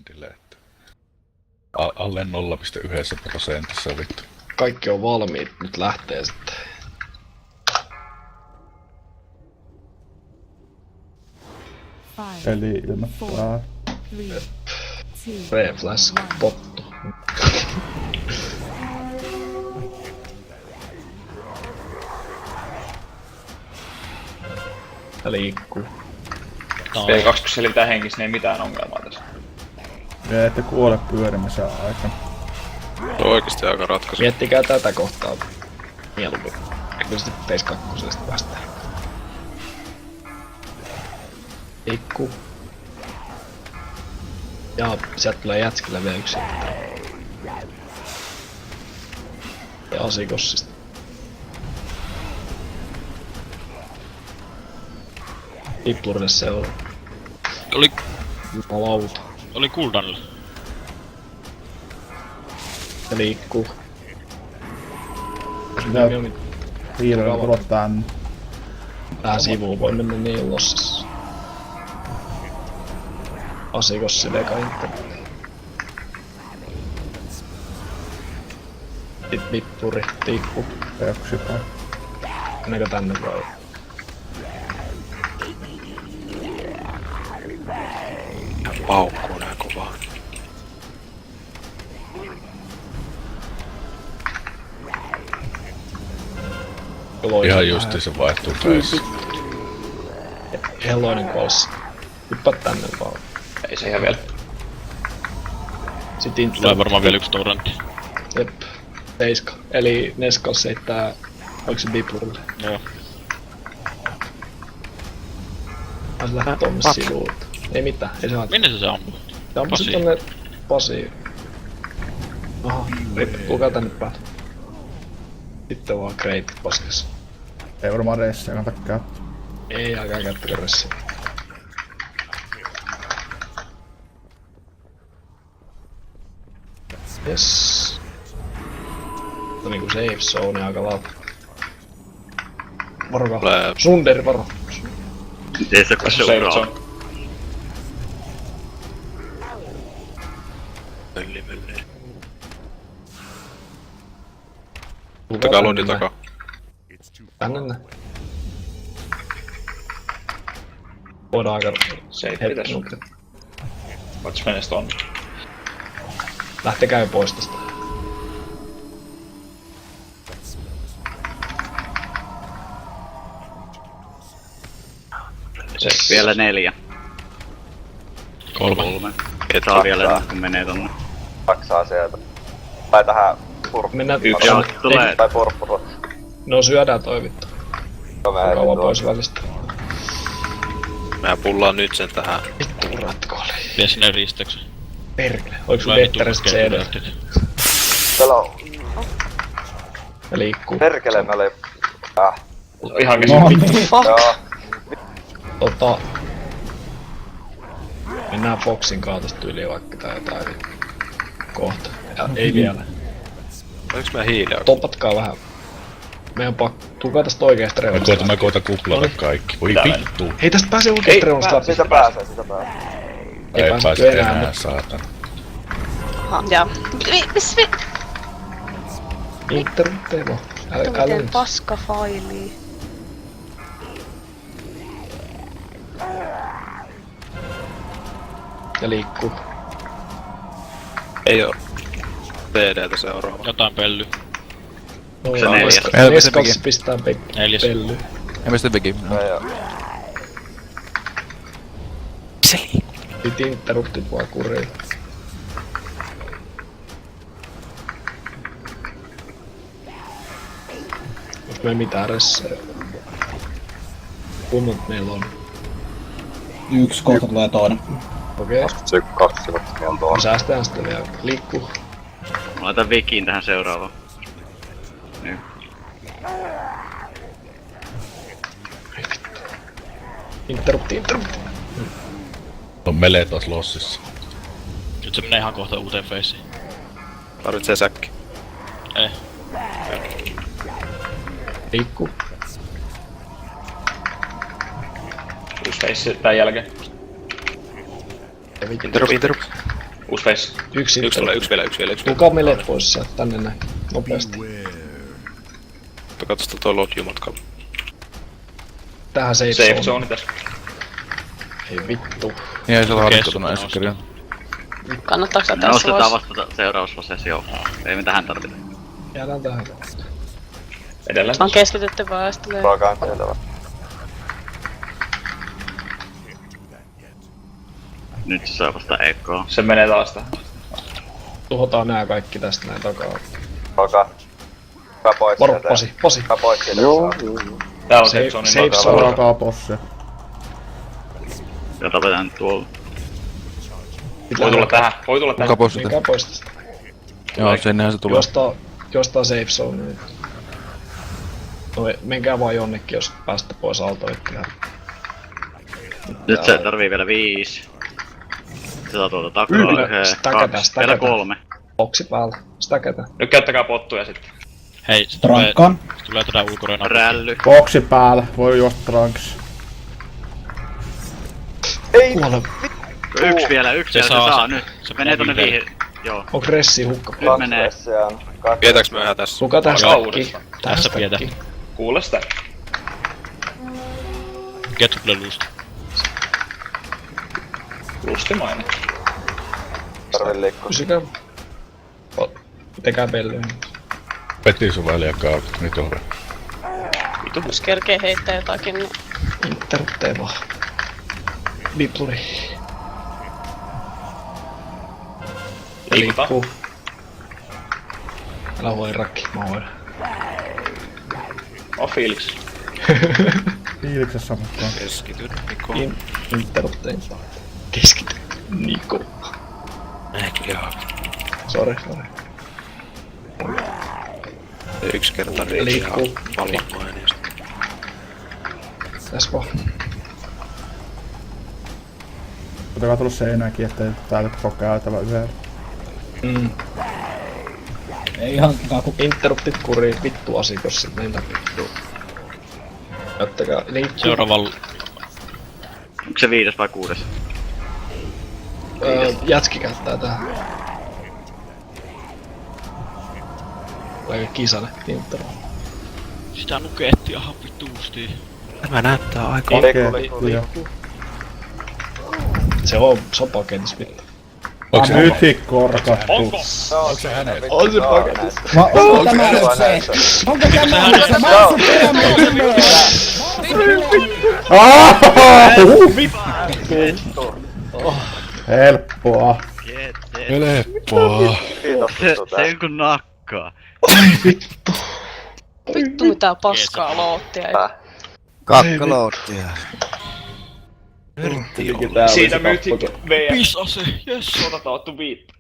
trendille, että alle 0,1% vittu. Kaikki on valmiit, nyt lähtee sitten. Eli ilmoittaa. Reflash, pottu. Ja liikkuu. P2 kun selvitään henkistä, niin ei mitään ongelmaa tässä. Ja ette kuole pyörimisen aikana. Se on oikeesti aika ratkaisu. Miettikää tätä kohtaa mieluummin. Kyllä sitten Phase 2 päästään. Liikkuu. Ja sieltä tulee jätskillä vielä yksi. Ja asikossista. Pippurille se on. Jumalauta. Oli cooldownilla. Ja liikkuu. Hiilellä tulla tänne. Tää sivuun voi mennä niin lossissa. Asikossi veka internet. Sit vippuri, tiikku. Pöksypä. Mennäänkö tänne vai? Paukkuu nää kovaa. Ihan justiin se vaihtuu Phase. Helloinen kolssa. Hyppää tänne vaan. Ei se ihan vielä. Sit Tulee varmaan vielä yksi torrentti. Jep. Seiska. Eli Neskas heittää... Oliko se Biplurille? Joo. Ai se lähtee tonne sivuun. Ei mitään, ei se haittaa. Minne se ampuu? Se ampuu sit Pasiin. tonne Pasiin. Aha, rip, tulkaa tänne päin. Sitten vaan Great paskassa. Ei varmaan reissejä kannata käyttää. Ei aikaa käyttäkö ressiä. Yes. No niinku safe zone aika laatu. Varokaa. Tulee. Sunderi varo. Ei se Tässä on save zone. Mölli. Tulkaa Takaa tänne lodi näin. takaa. Tänne näin. Voidaan aika Save hetki pitäis. nukkia. Voits mennä tonne. Lähtekää pois tästä. Se Vielä 4. 3. Et Saa vielä ennen kun menee tonne. Saksaa sieltä. Tai tähän Mennään Joo, tulee. tai purppuru. No syödään toi vittu. Kauan pois välistä. Mehän pullaan nyt sen tähän. Vittu ratkooli. Vie sinne risteyksen. Perkele. Oiks sun Tulee vittu vetterestä CD? keskeytynyt. Täällä on Ja liikkuu. perkele, me oli... ihan No käsin. niin. Joo. Mennään Foxin kautta tyyliin vaikka tai jotain. Kohta. Ja ei vielä. Oiks mä hiiliä? Topatkaa vähän. Meidän tulkaa tästä oikeesta reunasta. Mä koitan kuplata kaikki. Voi Pitää vittu. Hei tästä pääsee oikeesta reunasta läpi. Sitä pääsee. Ei Ei päästy pääse enää, enää, mutta- saatana. Joo. Missä Internetteivo. Älä miten nyt. paska faili? Ja liikkuu. Ei oo. PD:tä seuraava. Jotain pelly. No, Se neljäs. Neskas pistää 4. pelly. Ilmeisesti Vigi. Sit interruptit vaan kuriin. Jos me ei mitään ressejä. Kunnot meillä on. Yksi kohta tulee toinen. Okei. 22 sekuntia on tuolla. Säästään sitten vielä. Liikkuu. Mä laitan Vikiin tähän seuraavaan. Niin. Interrupti. On melee taas lossissa. Nyt se menee ihan kohta uuteen faceen. Tarvitsee säkki. Ei. Liikkuu. Yksi face tän jälkeen. Ja Viki. Interrupt. Uusi face. Yksi Yksi vielä. Kuka melee pois sieltä tänne näin? Nopeasti. Katsotaan toi lodju matkalla. Tähän safe Safe zone. zone tässä. Ei vittu. Niin ei se ole harjoittunut ensi kirjan. Kannattaako sä Me tässä nostetaan vois? vasta seurausvaiheessa, joo. Ei me tähän tarvita. Jäädään tähän. Edelleen. On keskitytty väestölle. Ruokaan teiltä. Nyt se saa vasta ekoa. Se menee taas tähän. Tuhotaan nää kaikki tästä näin takaa. Ruokaa. Hyvä pois Varo, sieltä. Pasi. Hyvä pois sieltä. Joo. Täällä on Safe- safe zone. safe zone. Ruokaa possia. Ja tapetaan nyt tuolla. Voi tulla tähän. Voi tulla Kuka tähän. pois sitä? Mikä pois tästä? Joo, sinnehän se tulee. Jostain safe zone. No menkää vaan jonnekin, jos päästä pois altoitte. Nyt se tarvii vielä 5. Se saa tuolta takaa Kyllä, yhden, stäkätä, 2, stäkätä. vielä 3. Boksi päällä. Stäkätä. Nyt käyttäkää pottuja sitten. Hei, se tulee, Rankkaan. tulee tätä ulkorajana. Rälly. Boksi päällä, voi juosta Trunks. Kuole. Yksi vielä, se saa nyt. Se Menee tonne vihreä. viihin. Joo, On Kressi hukka. nyt menee. Pidetäänkö me yhä tässä? Kuka tästä Alkaa äkki? uudestaan. Tässä pidetään. Kuule sitä. Get to play loose. Lustimainen. Tarvii liikkua. Pysykää. Pitäkää pellyyn. Peti sun väliäkaan nyt on. Jos kerkee heittää jotakin, niin Interruptee vaan. Dipluri. Liikutaan. Älä voi rakki, mä hoidan. On fiiliksi. Fiiliksessä mukaan. Keskity, Niko. Interrupteen. Keskity. Niko. Joo. Sori. Yksi kerta riittää Liikkuu. vallankoen ja sitten. Tässä vaan. Kuitenkaan tullut seinääkin, ettei täältä koko käytävä yhdellä. Ei ihan kaku. Interruptit kuriin, vittu asikos sit niitä vittu. Näyttäkää, liikkuu. Seuraavalla Onko se 5 vai 6? Jätski käyttää tähän. Aika kisane, Tinttero. sitä nukeetti ihan vituusti. Tämä näyttää aika... Liikkuu. Se on sopakentis vittu. Onko se Nyt korkattu. Onko? Onko se hänen? On se paketissa. Onko tämä nyt se? Onko tämä nyt se? Helppoa. helppoa? Kiitos vittu Se tää. on kun nakkaa. vittu mitä paskaa loottia. Kakkaloottia. Siitä myytiin VR. Pisase, jes. Tuota taottu viittä.